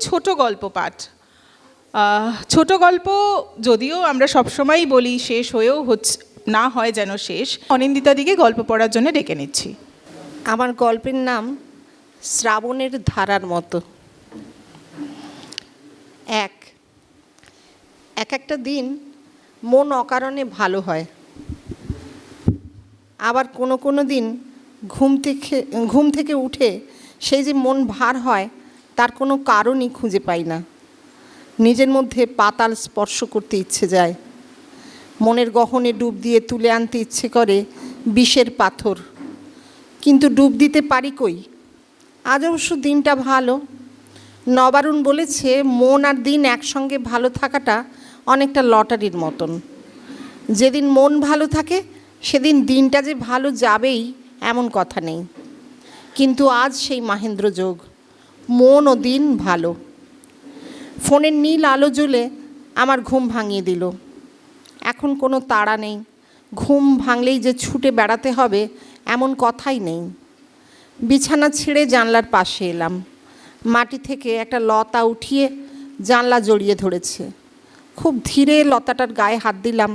ছোট গল্প পাঠ। ছোট গল্প যদিও আমরা সবসময়ই বলি শেষ হয়েও না হয় যেন শেষ, অনিন্দিতাদিকে গল্প পড়ার জন্য ডেকে নিচ্ছি। আমার গল্পের নাম শ্রাবণের ধারার মতো। এক একটা দিন মন অকারণে ভালো হয়, আবার কোনো দিন ঘুম থেকে উঠে সেই যে মন ভার হয় তার কোনো কারণই খুঁজে পাই না। নিজের মধ্যে পাতাল স্পর্শ করতে ইচ্ছে যায়, মনের গহনে ডুব দিয়ে তুলে আনতে ইচ্ছে করে বিষের পাথর, কিন্তু ডুব দিতে পারি কই। আজ অবশ্য দিনটা ভালো। নবারুণ বলেছে মন আর দিন একসঙ্গে ভালো থাকাটা অনেকটা লটারির মতন। যেদিন মন ভালো থাকে সেদিন দিনটা যে ভালো যাবেই এমন কথা নেই, কিন্তু আজ সেই মাহেন্দ্র যোগ, মন ও দিন ভালো। ফোনের নীল আলো জ্বলে আমার ঘুম ভাঙিয়ে দিল। এখন কোনো তাড়া নেই, ঘুম ভাঙলেই যে ছুটে বেড়াতে হবে এমন কথাই নেই। বিছানা ছেড়ে জানলার পাশে এলাম। মাটি থেকে একটা লতা উঠিয়ে জানলা জড়িয়ে ধরেছে। খুব ধীরে লতাটার গায়ে হাত দিলাম।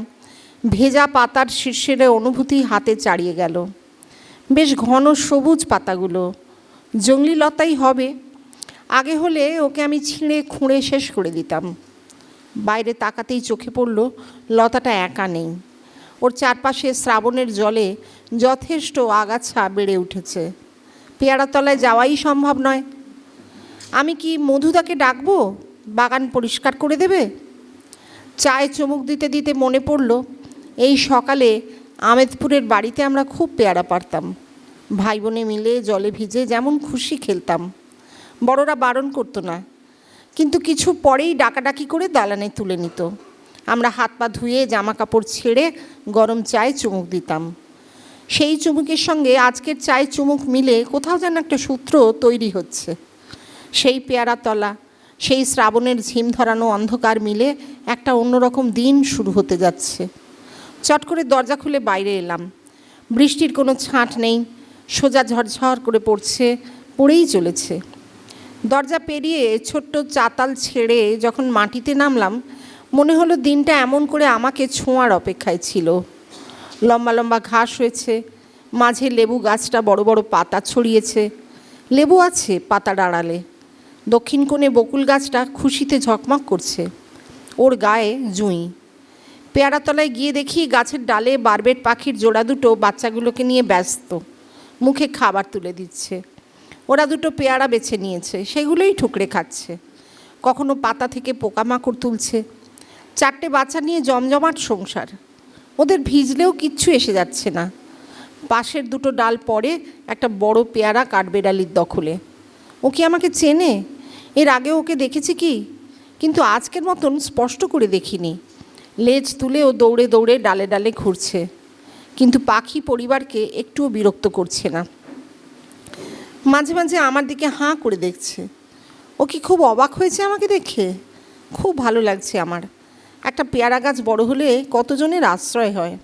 ভেজা পাতার শিরশিরে অনুভূতি হাতে চাড়িয়ে গেল। বেশ ঘন সবুজ পাতাগুলো, জংলি লতাই হবে। আগে হলে ওকে আমি ছিঁড়ে খুঁড়ে শেষ করে দিতাম। বাইরে তাকাতেই চোখে পড়ল লতাটা একা নেই, ওর চারপাশে শ্রাবণের জলে যথেষ্ট আগাছা বেড়ে উঠেছে। পেয়ারাতলায় যাওয়াই সম্ভব নয়। আমি কি মধুদাকে ডাকবো, বাগান পরিষ্কার করে দেবে? চায়ে চুমুক দিতে দিতে মনে পড়ল এই সকালে আমেদপুরের বাড়িতে আমরা খুব পেয়ারা পারতাম। ভাই বোনে মিলে জলে ভিজে যেমন খুশি খেলতাম। বড়রা বারণ করতো না, কিন্তু কিছু পরেই ডাকাডাকি করে দালানে তুলে নিত। আমরা হাত পা ধুয়ে জামা কাপড় ছেড়ে গরম চায়ে চুমুক দিতাম। সেই চুমুকের সঙ্গে আজকের চায়ে চুমুক মিলে কোথাও যেন একটা সূত্র তৈরি হচ্ছে। সেই পেয়ারাতলা, সেই শ্রাবণের ঝিম ধরানো অন্ধকার মিলে একটা অন্যরকম দিন শুরু হতে যাচ্ছে। চট করে দরজা খুলে বাইরে এলাম। বৃষ্টির কোনো ছাঁট নেই, সোজা ঝরঝর করে পড়েই চলেছে। দরজা পেরিয়ে ছোট্ট চাতাল ছেড়ে যখন মাটিতে নামলাম, মনে হলো দিনটা এমন করে আমাকে ছোঁয়ার অপেক্ষায় ছিল। লম্বা লম্বা ঘাস হয়েছে, মাঝে লেবু গাছটা বড় বড় পাতা ছড়িয়েছে। লেবু আছে পাতার আড়ালে। দক্ষিণ কোণে বকুল গাছটা খুশিতে ঝকমক করছে, ওর গায়ে জুঁই। পেয়ারাতলায় গিয়ে দেখি গাছের ডালে বারবেট পাখির জোড়া দুটো বাচ্চাগুলোকে নিয়ে ব্যস্ত, মুখে খাবার তুলে দিচ্ছে। ওরা দুটো পেয়ারা বেছে নিয়েছে, সেগুলোই ঠুকরে খাচ্ছে। কখনো পাতা থেকে পোকামাকড় তুলছে। 4টে বাচ্চা নিয়ে জমজমাট সংসার, ওদের ভিজলেও কিচ্ছু এসে যাচ্ছে না। পাশের দুটো ডাল পরে একটা বড় পেয়ারা কাঠবেড়ালির দখলে। ও কি আমাকে চেনে? এর আগে ওকে দেখেছি কি, কিন্তু আজকের মতন স্পষ্ট করে দেখিনি। লেজ তুলে ও দৌড়ে দৌড়ে ডালে ডালে ঘুরছে, কিন্তু পাখি পরিবারকে একটুও বিরক্ত করছে না। মাঝে মাঝে আমার দিকে হাঁ করে দেখছে। ও কি খুব অবাক হয়েছে আমাকে দেখে? খুব ভালো লাগছে আমার। একটা পেয়ারা গাছ বড় হলে কতজনের আশ্রয় হয়।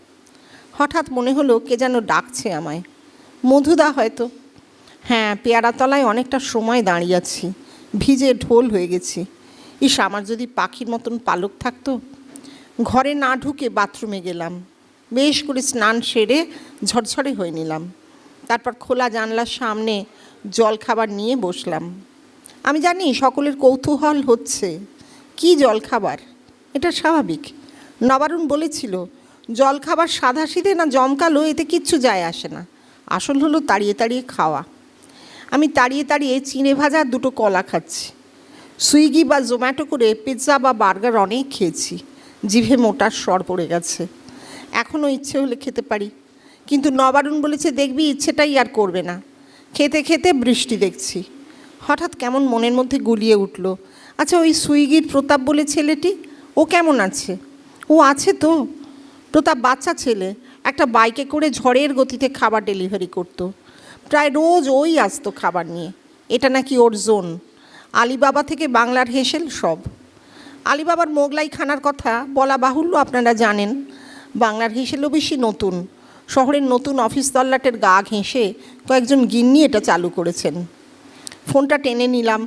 হঠাৎ মনে হলো কে যেন ডাকছে আমায়। মধুদা হয়তো। হ্যাঁ, পেয়ারাতলায় অনেকটা সময় দাঁড়িয়ে আছি, ভিজে ঢোল হয়ে গেছি। ইস, আমার যদি পাখির মতন পালক থাকতো। ঘরে না ঢুকে বাথরুমে গেলাম। বেশ করে স্নান সেরে ঝরঝরে হয়ে নিলাম। তারপর খোলা জানলার সামনে জলখাবার নিয়ে বসলাম। আমি জানি সকলের কৌতূহল হচ্ছে কি জলখাবার, এটা স্বাভাবিক। নবারুণ বলেছিল জলখাবার সাধাসিধে না জমকালো এতে কিচ্ছু যায় আসে না, আসল হলো তাড়িয়ে তাড়িয়ে খাওয়া। আমি তাড়িয়ে তাড়িয়ে চিঁড়ে ভাজা 2টো কলা খাচ্ছি। সুইগি বা জোম্যাটো করে পিৎজা বা বার্গার অনেক খেয়েছি, জিভে মোটার স্বর পড়ে গেছে। এখনও ইচ্ছে হলে খেতে পারি, কিন্তু নবারুণ বলেছে দেখবি ইচ্ছেটাই আর করবে না। খেতে খেতে বৃষ্টি দেখছি। হঠাৎ কেমন মনের মধ্যে গুলিয়ে উঠল, আচ্ছা ওই সুইগির প্রতাপ বলে ছেলেটি, ও কেমন আছে? ও আছে তো। প্রতাপ বাচ্চা ছেলে, একটা বাইকে করে ঝড়ের গতিতে খাবার ডেলিভারি করতো। প্রায় রোজ ওই আসতো খাবার নিয়ে। এটা নাকি ওর জোন। আলিবাবা থেকে বাংলার হেসেল সব। আলিবাবার মোগলাই খানার কথা বলা বাহুল্য, আপনারা জানেন। বাংলার হেসেলও বেশি নতুন। শহরের নতুন অফিস তল্লাটের গা ঘেঁষে কয়েকজন গিন্নি এটা চালু করেছেন। ফোনটা টেনে নিলাম।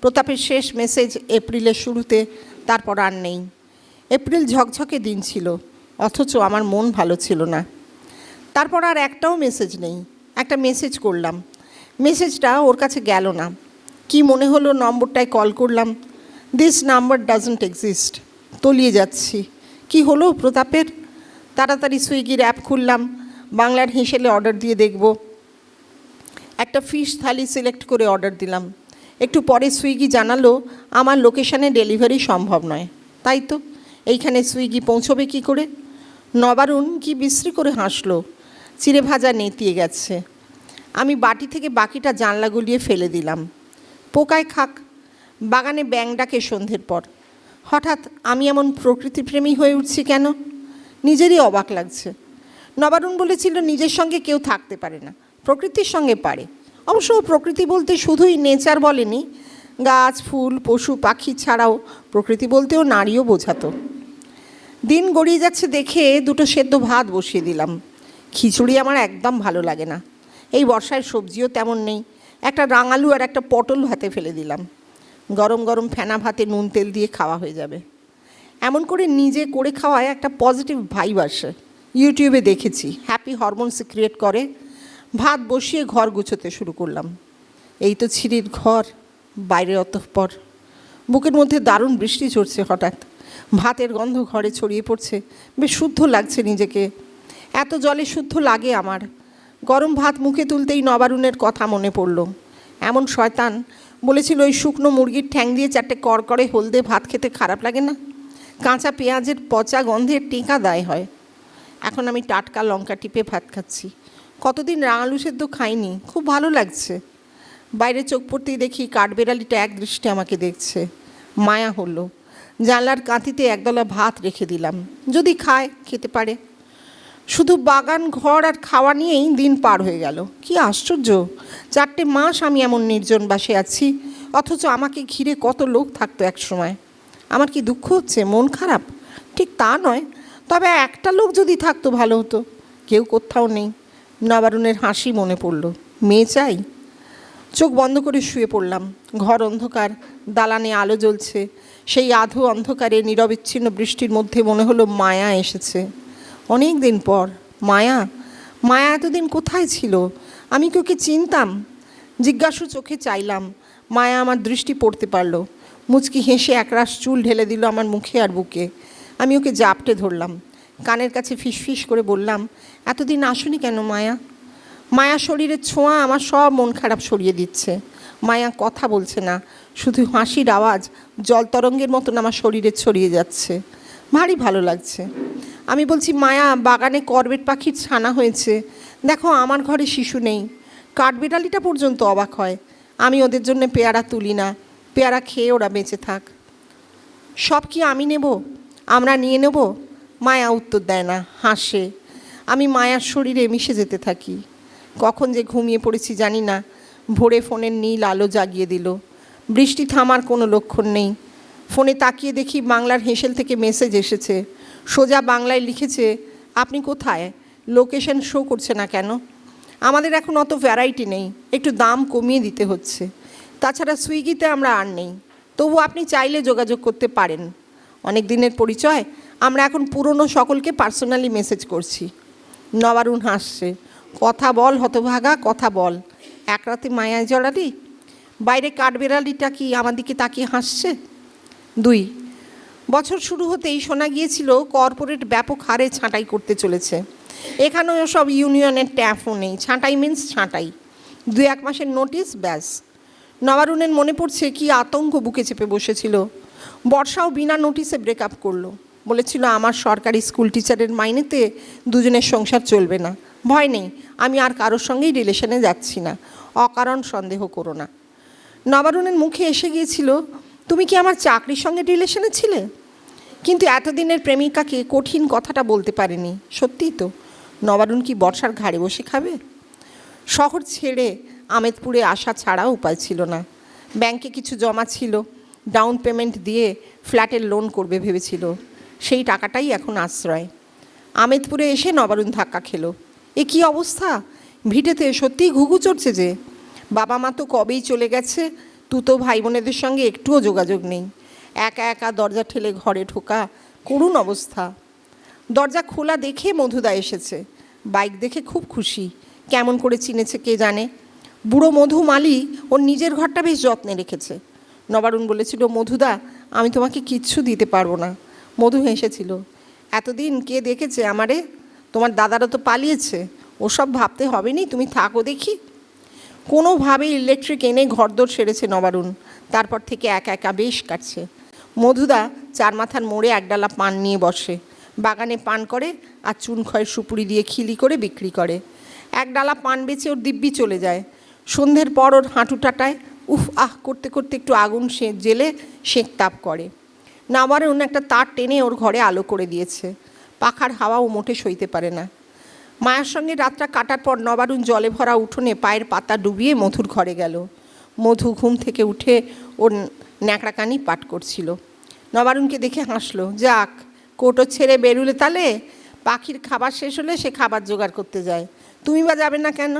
প্রতাপের শেষ মেসেজ এপ্রিলের শুরুতে, তারপর আর নেই। এপ্রিল ঝকঝকে দিন ছিল, অথচ আমার মন ভালো ছিল না। তারপর আর একটাও মেসেজ নেই। একটা মেসেজ করলাম, মেসেজটা ওর কাছে গেল না। কি মনে হলো নম্বরটায় কল করলাম, দিস নাম্বার ডাজন্ট এক্সিস্ট। তলিয়ে যাচ্ছি। কি হলো প্রতাপের? তাড়াতাড়ি সুইগির অ্যাপ খুললাম, বাংলার হেঁসেলে অর্ডার দিয়ে দেখব। একটা ফিশ থালি সিলেক্ট করে অর্ডার দিলাম। একটু পরে সুইগি জানালো আমার লোকেশানে ডেলিভারি সম্ভব নয়। তাই তো, এইখানে সুইগি পৌঁছবে কি করে? নবারুণ কি বিশ্রী করে হাসলো। চিড়ে ভাজা নেতিয়ে গেছে। আমি বাটি থেকে বাকিটা জানলা গলিয়ে ফেলে দিলাম। পোকায় খাক। বাগানে ব্যাঙ ডাকে সন্ধ্যের পর। হঠাৎ আমি এমন প্রকৃতিপ্রেমী হয়ে উঠছি কেন? নিজেরই অবাক লাগছে। নবারুণ বলেছিল নিজের সঙ্গে কেউ থাকতে পারে না, প্রকৃতির সঙ্গে পারে। অবশ্য প্রকৃতি বলতে শুধুই নেচার বলেনি, গাছ, ফুল, পশু পাখি ছাড়াও প্রকৃতি বলতেও নারীও বোঝাতো। দিন গড়িয়ে যাচ্ছে দেখে দুটো সেদ্ধ ভাত বসিয়ে দিলাম। খিচুড়ি আমার একদম ভালো লাগে না। এই বর্ষায় সবজিও তেমন নেই। একটা রাঙালু আর একটা পটল ভাতে ফেলে দিলাম। গরম গরম ফেনা ভাতে নুন তেল দিয়ে খাওয়া হয়ে যাবে। এমন করে নিজে করে খাওয়ায় একটা পজিটিভ ভাইব আসে। ইউটিউবে দেখেছি, হ্যাপি হরমোনস ক্রিয়েট করে। ভাত বসিয়ে ঘর গুছোতে শুরু করলাম। এই তো ছিঁড়ির ঘর, বাইরে অতঃপর। বুকের মধ্যে দারুণ বৃষ্টি ঝরছে হঠাৎ। ভাতের গন্ধ ঘরে ছড়িয়ে পড়ছে। বেশ শুদ্ধ লাগছে নিজেকে। এত জলে শুদ্ধ লাগে আমার। গরম ভাত মুখে তুলতেই নবারুণের কথা মনে পড়ল। এমন শয়তান বলেছিল ওই শুকনো মুরগির ঠ্যাং দিয়ে 4টে করকরে হলদে ভাত খেতে খারাপ লাগে না? কাঁচা পেঁয়াজের পচা গন্ধের টিকা দায় হয়। এখন আমি টাটকা লঙ্কা টিপে ভাত খাচ্ছি। কতদিন রাঙালু সেদ্ধ খাইনি, খুব ভালো লাগছে। বাইরে চোখ পড়তেই দেখি কাঠবেড়ালিটা এক দৃষ্টি আমাকে দেখছে। মায়া হলো। জানলার কাঁথিতে একদলা ভাত রেখে দিলাম, যদি খায় খেতে পারে। শুধু বাগান, ঘর আর খাওয়া নিয়েই দিন পার হয়ে গেল। কি আশ্চর্য! 4টে মাস আমি এমন নির্জন বাসে আছি, অথচ আমাকে ঘিরে কত লোক থাকতো একসময়। আমার কি দুঃখ হচ্ছে, মন খারাপ? ঠিক তা নয়, তবে একটা লোক যদি থাকতো ভালো হতো। কেউ কোথাও নেই। নবারুণের হাসি মনে পড়ল। মেয়ে চাই। চোখ বন্ধ করে শুয়ে পড়লাম। ঘর অন্ধকার, দালানে আলো জ্বলছে। সেই আধো অন্ধকারে নিরবিচ্ছিন্ন বৃষ্টির মধ্যে মনে হলো মায়া এসেছে। অনেক দিন পর। মায়া, মায়া এতদিন কোথায় ছিল? আমি কি ওকে চিনতাম? জিজ্ঞাসু চোখে চাইলাম। মায়া আমার দৃষ্টি পড়তে পারল। মুচকি হেসে একরাশ চুল ঢেলে দিল আমার মুখে আর বুকে। আমি ওকে জাপটে ধরলাম। কানের কাছে ফিসফিস করে বললাম, এতদিন আসনি কেন মায়া? মায়া শরীরের ছোঁয়া আমার সব মন খারাপ সরিয়ে দিচ্ছে। মায়া কথা বলছে না, শুধু হাসির আওয়াজ জলতরঙ্গের মতন আমার শরীরে ছড়িয়ে যাচ্ছে। ভারী ভালো লাগছে। আমি বলছি, মায়া, বাগানে করবেট পাখির ছানা হয়েছে। দেখো, আমার ঘরে শিশু নেই। কাঠবিড়ালিটা পর্যন্ত অবাক হয়। আমি ওদের জন্য পেয়ারা তুলি না। পেয়ারা খেয়ে ওরা বেঁচে থাক। সব কি আমি নেব? আমরা নিয়ে নেব? মায়া উত্তর দেয় না, হাসে। আমি মায়ার শরীরে মিশে যেতে থাকি। কখন যে ঘুমিয়ে পড়েছি জানি না। ভোরে ফোনের নীল আলো জাগিয়ে দিল। বৃষ্টি থামার কোনো লক্ষণ নেই। ফোনে তাকিয়ে দেখি বাংলার হেঁসেল থেকে মেসেজ এসেছে। সোজা বাংলায় লিখেছে, আপনি কোথায়? লোকেশন শো করছে না কেন? আমাদের এখন অত ভ্যারাইটি নেই, একটু দাম কমিয়ে দিতে হচ্ছে। তাছাড়া সুইগিতে আমরা আর নেই, তবু আপনি চাইলে যোগাযোগ করতে পারেন। অনেক দিনের পরিচয়, আমরা এখন পুরনো সকলকে পার্সোনালি মেসেজ করছি। নবারুণ হাসছে। কথা বল হতভাগা, কথা বল। এক রাতে মায়ায় জড়ালি? বাইরে কাঠবেড়ালিটা কি আমার দিকে তাকিয়ে হাসছে? 2, বছর শুরু হতেই শোনা গিয়েছিল কর্পোরেট ব্যাপক হারে ছাঁটাই করতে চলেছে। এখানেও সব ইউনিয়নের ট্যাফও নেই। ছাঁটাই মিন্স ছাঁটাই। 2-1 মাসের নোটিশ, ব্যাস। নবারুণের মনে পড়ছে কি আতঙ্ক বুকে চেপে বসেছিল। বর্ষাও বিনা নোটিশে ব্রেকআপ করলো। বলেছিল আমার সরকারি স্কুল টিচারের মাইনেতে দুজনের সংসার চলবে না। ভয় নেই, আমি আর কারোর সঙ্গেই রিলেশনে যাচ্ছি না। অকারণ সন্দেহ করো না। নবারুণের মুখে এসে গিয়েছিল, তুমি কি আমার চাকরির সঙ্গে রিলেশনে ছিলে? কিন্তু এতদিনের প্রেমিকাকে কঠিন কথাটা বলতে পারেনি। সত্যিই তো, নবারুণ কি বর্ষার ঘাড়ে বসে খাবে? শহর ছেড়ে আমেদপুরে আসা ছাড়া উপায় ছিল না। ব্যাংকে কিছু জমা ছিল, ডাউন পেমেন্ট দিয়ে ফ্ল্যাটের লোন করবে ভেবেছিল। সেই টাকাটাই এখন আশ্রয়। আমেদপুরে এসে নবারুণ ধাক্কা খেলো। এ কী অবস্থা! ভিটেতে সত্যিই ঘুঘু চড়ছে যে। বাবা মা তো কবেই চলে গেছে। তুতো ভাই বোনেদের সঙ্গে একটুও যোগাযোগ নেই। একা একা দরজা ঠেলে ঘরে ঢোকা করুণ অবস্থা। দরজা খোলা দেখে মধুদা এসেছে। বাইক দেখে খুব খুশি। কেমন করে চিনেছে কে জানে। বুড়ো মধু মালি ওর নিজের ঘরটা বেশ যত্নে রেখেছে। নবারুণ বলেছিল, মধুদা আমি তোমাকে কিচ্ছু দিতে পারবো না। মধু হেসেছিল, এতদিন কে দেখেছে আমারে? তোমার দাদারা তো পালিয়েছে, ওসব ভাবতে হবে নি, তুমি থাকো দেখি। কোনোভাবে ইলেকট্রিক এনে ঘরদোর সেরেছে নবারুণ। তারপর থেকে একা একা বেশ কাটছে। মধুদা চার মাথার মোড়ে একডালা পান নিয়ে বসে, বাগানে পান করে আর চুন খয়ের সুপুরি দিয়ে খিলি করে বিক্রি করে। একডালা পান বেচে ওর দিব্যি চলে যায়। সন্ধ্যের পর ওর হাঁটু টাটায় উফ আহ করতে করতে একটু আগুন জেলে সেঁক তাপ করে। নবারুণ একটা তার টেনে ওর ঘরে আলো করে দিয়েছে। পাখার হাওয়াও মোটে সইতে পারে না। মায়ের সঙ্গে রাতটা কাটার পর নবারুণ জলে ভরা উঠোনে পায়ের পাতা ডুবিয়ে মধুর ঘরে গেল। মধু ঘুম থেকে উঠে ওর ন্যাকড়াকানি পাঠ করছিল। নবারুণকে দেখে হাসলো, যাক কোটো ছেড়ে বেরুলে তালে, পাখির খাবার শেষ হলে সে খাবার জোগাড় করতে যায়, তুমি বা যাবে না কেন?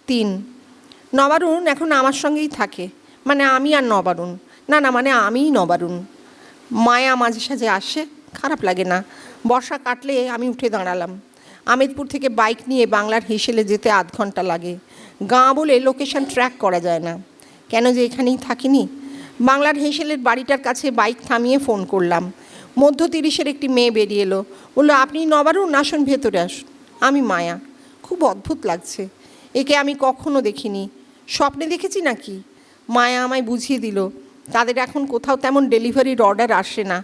3, নবারুণ এখন আমার সঙ্গেই থাকে। মানে আমি আর নবারুণ না, মানে আমিই নবারুণ। মায়া মাঝে সাঝে আসে, খারাপ লাগে না। বর্ষা কাটলে আমি উঠে দাঁড়ালাম। আমেদপুর থেকে বাইক নিয়ে বাংলার হেসেলে যেতে আধ ঘন্টা লাগে। গাঁ বলে লোকেশন ট্র্যাক করা যায় না। কেন যে এখানেই থাকিনি। বাংলার হেসেলের বাড়িটার কাছে বাইক থামিয়ে ফোন করলাম। মধ্য 30-এর একটি মেয়ে বেরিয়ে এলো, বললো, আপনি নবারুণ, আসুন ভেতরে আসুন। আমি মায়া। খুব অদ্ভুত লাগছে, একে আমি কখনো দেখিনি। স্বপ্নে দেখেছি নাকি? মায়া আমায় বুঝিয়ে দিল, তাদের এখন কোথাও তেমন ডেলিভারির অর্ডার আসে না।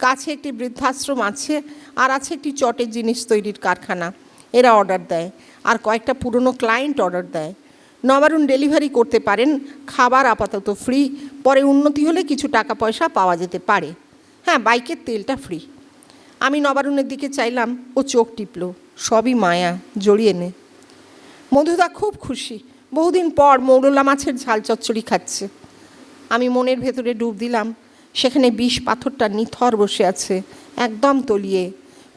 কাছে একটি বৃদ্ধাশ্রম আছে, আর আছে একটি চটের জিনিস তৈরির কারখানা। এরা অর্ডার দেয়, আর কয়েকটা পুরনো ক্লায়েন্ট অর্ডার দেয়। নবারুণ ডেলিভারি করতে পারেন, খাবার আপাতত ফ্রি, পরে উন্নতি হলে কিছু টাকা পয়সা পাওয়া যেতে পারে। হ্যাঁ, বাইকের তেলটা ফ্রি। আমি নবারুণের দিকে চাইলাম, ও চোখ টিপল। সবই মায়া, জড়িয়ে নে। মধুদা খুব খুশি, বহুদিন পর মৌরলা মাছের ঝাল চচ্চড়ি খাচ্ছে। আমি মনের ভেতরে ডুব দিলাম। সেখানে বিষ পাথরটা নিথর বসে আছে, একদম তলিয়ে।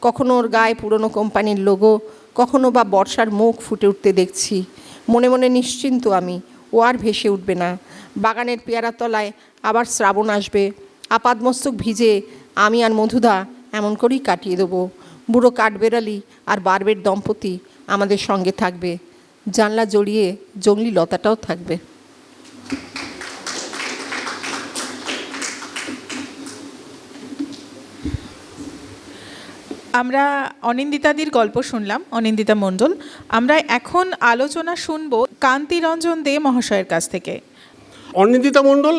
কখনো ওর গায়ে পুরনো কোম্পানির লোগো, কখনো বা বর্ষার মুখ ফুটে উঠতে দেখছি। মনে মনে নিশ্চিন্ত আমি, ও আর ভেসে উঠবে না। বাগানের পেয়ারা তলায় আবার শ্রাবণ আসবে। আপাদমস্তক ভিজে আমি আর মধুদা এমন করেই কাটিয়ে দেবো। বুড়ো কাঠবেড়ালি আর বারবের দম্পতি আমাদের সঙ্গে থাকবে। জানলা জড়িয়ে জংলি লতাটাও থাকবে। আমরা অনিন্দিতাদির গল্প শুনলাম, অনিন্দিতা মণ্ডল। আমরা এখন আলোচনা শুনব কান্তিরঞ্জন দে মহাশয়ের কাছ থেকে। অনিন্দিতা মণ্ডল,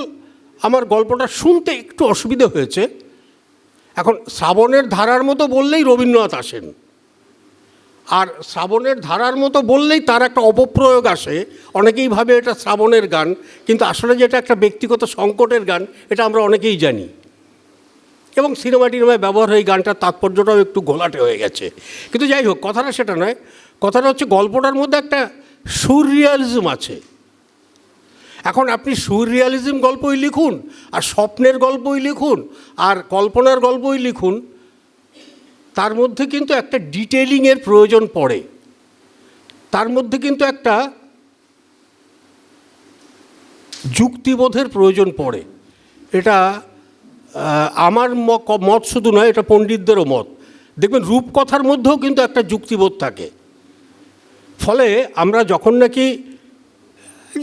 আমার গল্পটা শুনতে একটু অসুবিধা হয়েছে। এখন শ্রাবণের ধারার মতো বললেই রবীন্দ্রনাথ আসেন, আর শ্রাবণের ধারার মতো বললেই তার একটা অপপ্রয়োগ আসে। অনেকেই ভাবে এটা শ্রাবণের গান, কিন্তু আসলে যেটা একটা ব্যক্তিগত সংকটের গান, এটা আমরা অনেকেই জানি। এবং সিনেমা টিনেমায় ব্যবহার হয়ে গানটার তাৎপর্যটাও একটু ঘোলাটে হয়ে গেছে। কিন্তু যাই হোক, কথাটা সেটা নয়। কথাটা হচ্ছে গল্পটার মধ্যে একটা সুররিয়ালিজম আছে। এখন আপনি সুররিয়ালিজম গল্পই লিখুন, আর স্বপ্নের গল্পই লিখুন, আর কল্পনার গল্পই লিখুন, তার মধ্যে কিন্তু একটা ডিটেলিংয়ের প্রয়োজন পড়ে। তার মধ্যে কিন্তু একটা যুক্তিবোধের প্রয়োজন পড়ে। এটা আমার মত শুধু নয়, এটা পণ্ডিতদেরও মত। দেখবেন রূপকথার মধ্যেও কিন্তু একটা যুক্তিবোধ থাকে। ফলে আমরা যখন নাকি,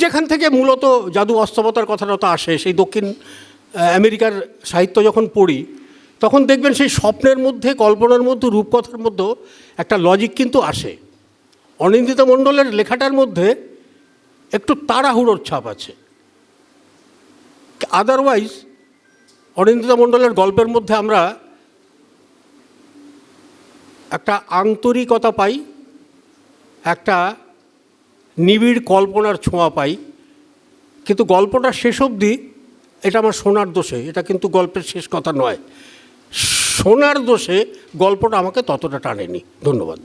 যেখান থেকে মূলত জাদু বাস্তবতার কথাটা তো আসে, সেই দক্ষিণ আমেরিকার সাহিত্য যখন পড়ি, তখন দেখবেন সেই স্বপ্নের মধ্যে, কল্পনার মধ্যে, রূপকথার মধ্যেও একটা লজিক কিন্তু আসে। অনিন্দিতা মণ্ডলের লেখাটার মধ্যে একটু তাড়াহুড়োর ছাপ আছে। আদারওয়াইজ অনিন্দিতা মণ্ডলের গল্পের মধ্যে আমরা একটা আন্তরিকতা পাই, একটা নিবিড় কল্পনার ছোঁয়া পাই। কিন্তু গল্পটা শেষ অবধি, এটা আমার শোনার দোষে, এটা কিন্তু গল্পের শেষ কথা নয়, শোনার দোষে গল্পটা আমাকে ততটা টানেনি। ধন্যবাদ।